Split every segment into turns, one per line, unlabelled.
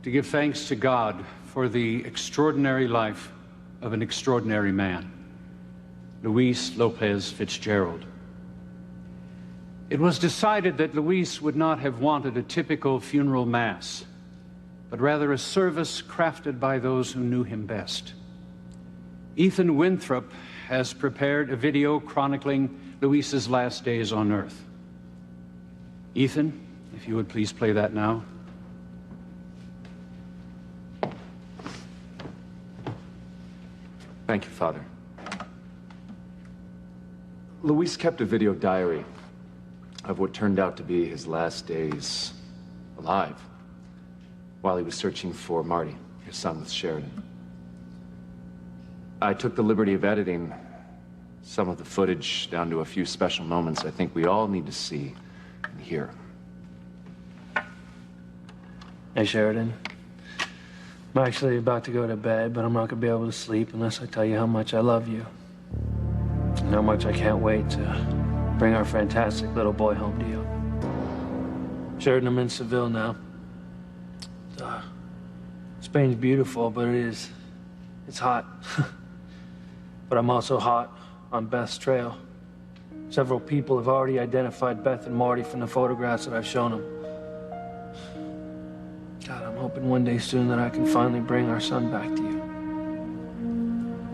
to give thanks to God for the extraordinary life of an extraordinary man, Luis Lopez Fitzgerald. It was decided that Luis would not have wanted a typical funeral mass, but rather a service crafted by those who knew him best. Ethan Winthrop has prepared a video chronicling Luis's last days on Earth. Ethan, if you would please play that now.
Thank you, Father. Luis kept a video diary of what turned out to be his last days alive while he was searching for Marty, his son with Sheridan. I took the liberty of editing some of the footage down to a few special moments I think we all need to see and hear.
Hey, Sheridan. I'm actually about to go to bed, but I'm not gonna be able to sleep unless I tell you how much I love you. And how much I can't wait to bring our fantastic little boy home to you. Sheridan, I'm in Seville now. Spain's beautiful, but it's hot. But I'm also hot on Beth's trail. Several people have already identified Beth and Marty from the photographs that I've shown them. God, I'm hoping one day soon that I can finally bring our son back to you.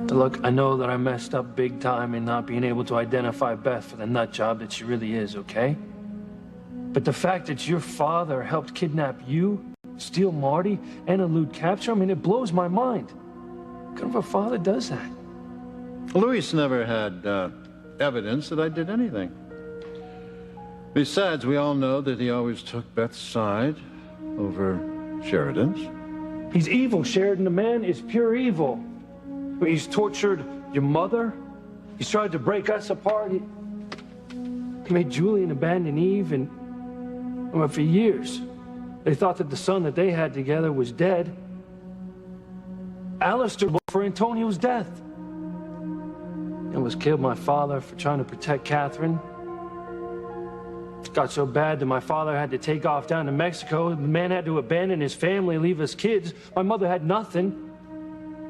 But look, I know that I messed up big time in not being able to identify Beth for the nut job that she really is, okay? But the fact that your father helped kidnap you, steal Marty, and elude capture, I mean, it blows my mind. What kind of a father does that?
Luis never had evidence that I did anything. Besides, we all know that he always took Beth's side over Sheridan's.
He's evil, Sheridan. The man is pure evil. He's tortured your mother. He's tried to break us apart. He made Julian abandon Eve, and well, for years, they thought that the son that they had together was dead. Alistair for Antonio's death. It was killed my father for trying to protect Catherine. It got so bad that my father had to take off down to Mexico. The man had to abandon his family, leave us kids. My mother had nothing.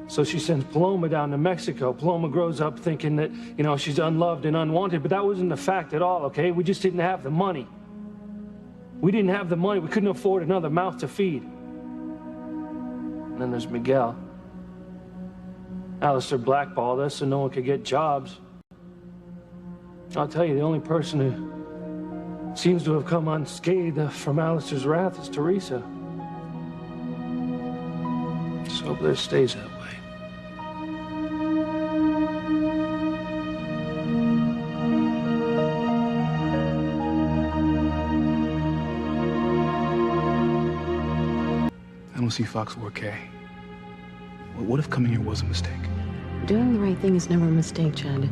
So she sends Paloma down to Mexico. Paloma grows up thinking that, you know, she's unloved and unwanted, but that wasn't the fact at all, okay? We just didn't have the money. We didn't have the money. We couldn't afford another mouth to feed. And then there's Miguel. Alistair blackballed us so no one could get jobs. I'll tell you, the only person who seems to have come unscathed from Alistair's wrath is Teresa. So hope that stays that way.
I don't see Fox or Kay. What if coming here was a mistake?
Doing the right thing is never a mistake, Chad.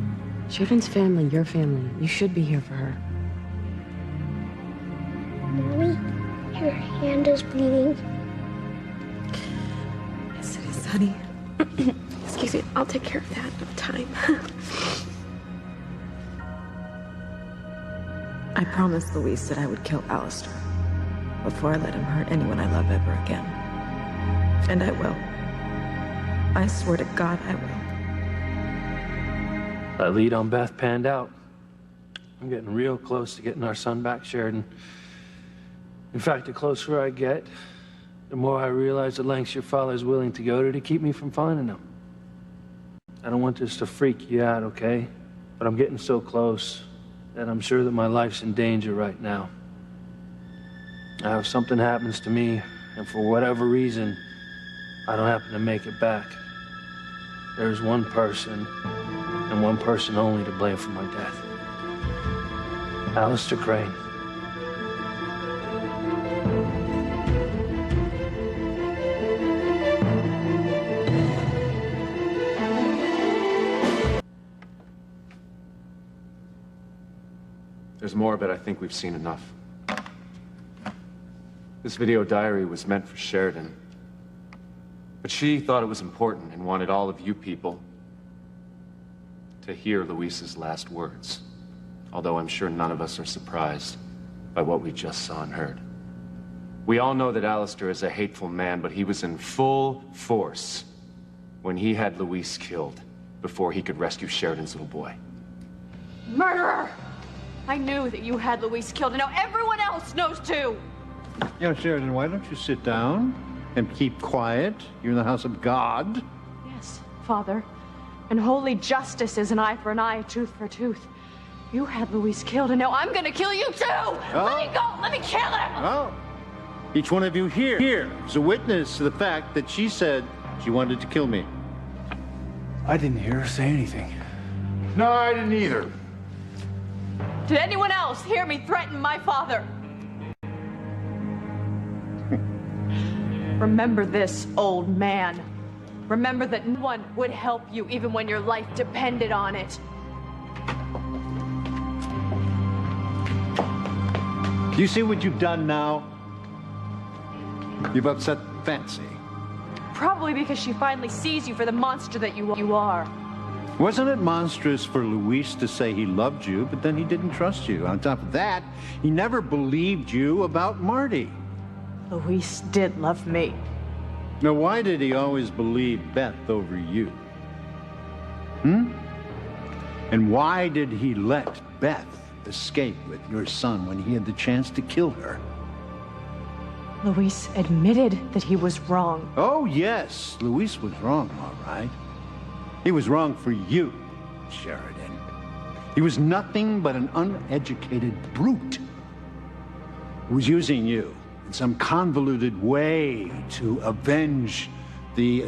Sheridan's family, your family. You should be here for her.
Mommy, your hand is bleeding.
Yes, it is, honey.
Excuse me, I'll take care of that in time.
I promised Luis that I would kill Alistair before I let him hurt anyone I love ever again. And I will. I swear to God, I will.
That lead on Beth panned out. I'm getting real close to getting our son back, Sheridan. In fact, the closer I get, the more I realize the lengths your father's willing to go to keep me from finding him. I don't want this to freak you out, okay? But I'm getting so close that I'm sure that my life's in danger right now. Now, if something happens to me, and for whatever reason, I don't happen to make it back, there's one person, and one person only, to blame for my death. Alistair Crane.
There's more, but I think we've seen enough. This video diary was meant for Sheridan. But she thought it was important and wanted all of you people to hear Luis's last words. Although I'm sure none of us are surprised by what we just saw and heard. We all know that Alistair is a hateful man, but he was in full force when he had Luis killed before he could rescue Sheridan's little boy.
Murderer! I knew that you had Luis killed, and now everyone else knows too!
You know, Sheridan, why don't you sit down and keep quiet? You're in the house of God.
Yes, Father. And holy justice is an eye for an eye, a tooth for a tooth. You had Luis killed, and now I'm gonna kill you too! Let me go! Let me kill him!
Oh. Each one of you here is a witness to the fact that she said she wanted to kill me.
I didn't hear her say anything.
No, I didn't either.
Did anyone else hear me threaten my father? Remember this, old man. Remember that no one would help you even when your life depended on it.
Do you see what you've done now? You've upset Fancy.
Probably because she finally sees you for the monster that you are.
Wasn't it monstrous for Luis to say he loved you, but then he didn't trust you? On top of that, he never believed you about Marty.
Luis did love me.
Now, why did he always believe Beth over you? And why did he let Beth escape with your son when he had the chance to kill her?
Luis admitted that he was wrong.
Oh, yes, Luis was wrong, all right. He was wrong for you, Sheridan. He was nothing but an uneducated brute who was using you in some convoluted way to avenge the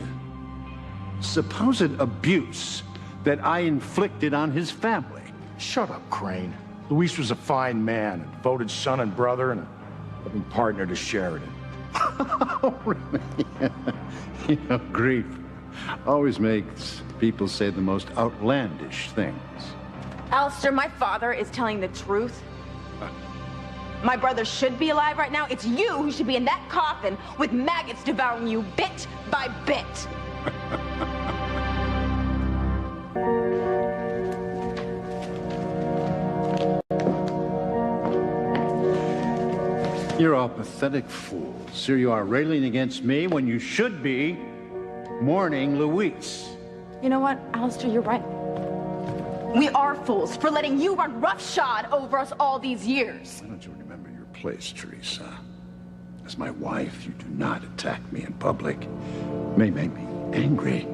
supposed abuse that I inflicted on his family.
Shut up, Crane. Luis was a fine man, a devoted son and brother, and a loving partner to Sheridan.
Oh, really? You know, grief always makes people say the most outlandish things.
Alistair, my father is telling the truth. My brother should be alive right now. It's you who should be in that coffin with maggots devouring you bit by bit.
You're all pathetic fools. Here you are railing against me when you should be mourning Luis.
You know what, Alistair, you're right. We are fools for letting you run roughshod over us all these years.
Why don't you remember your place, Teresa? As my wife, you do not attack me in public. It may make me angry.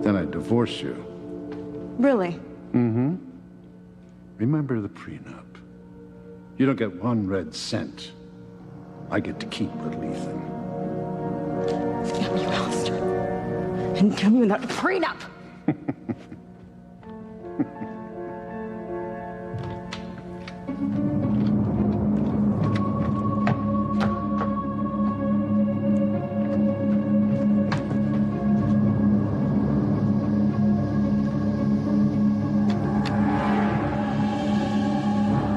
Then I divorce you.
Really?
Mm-hmm. Remember the prenup. You don't get one red cent. I get to keep little Ethan.
Damn you, Alistair. And damn you in that prenup!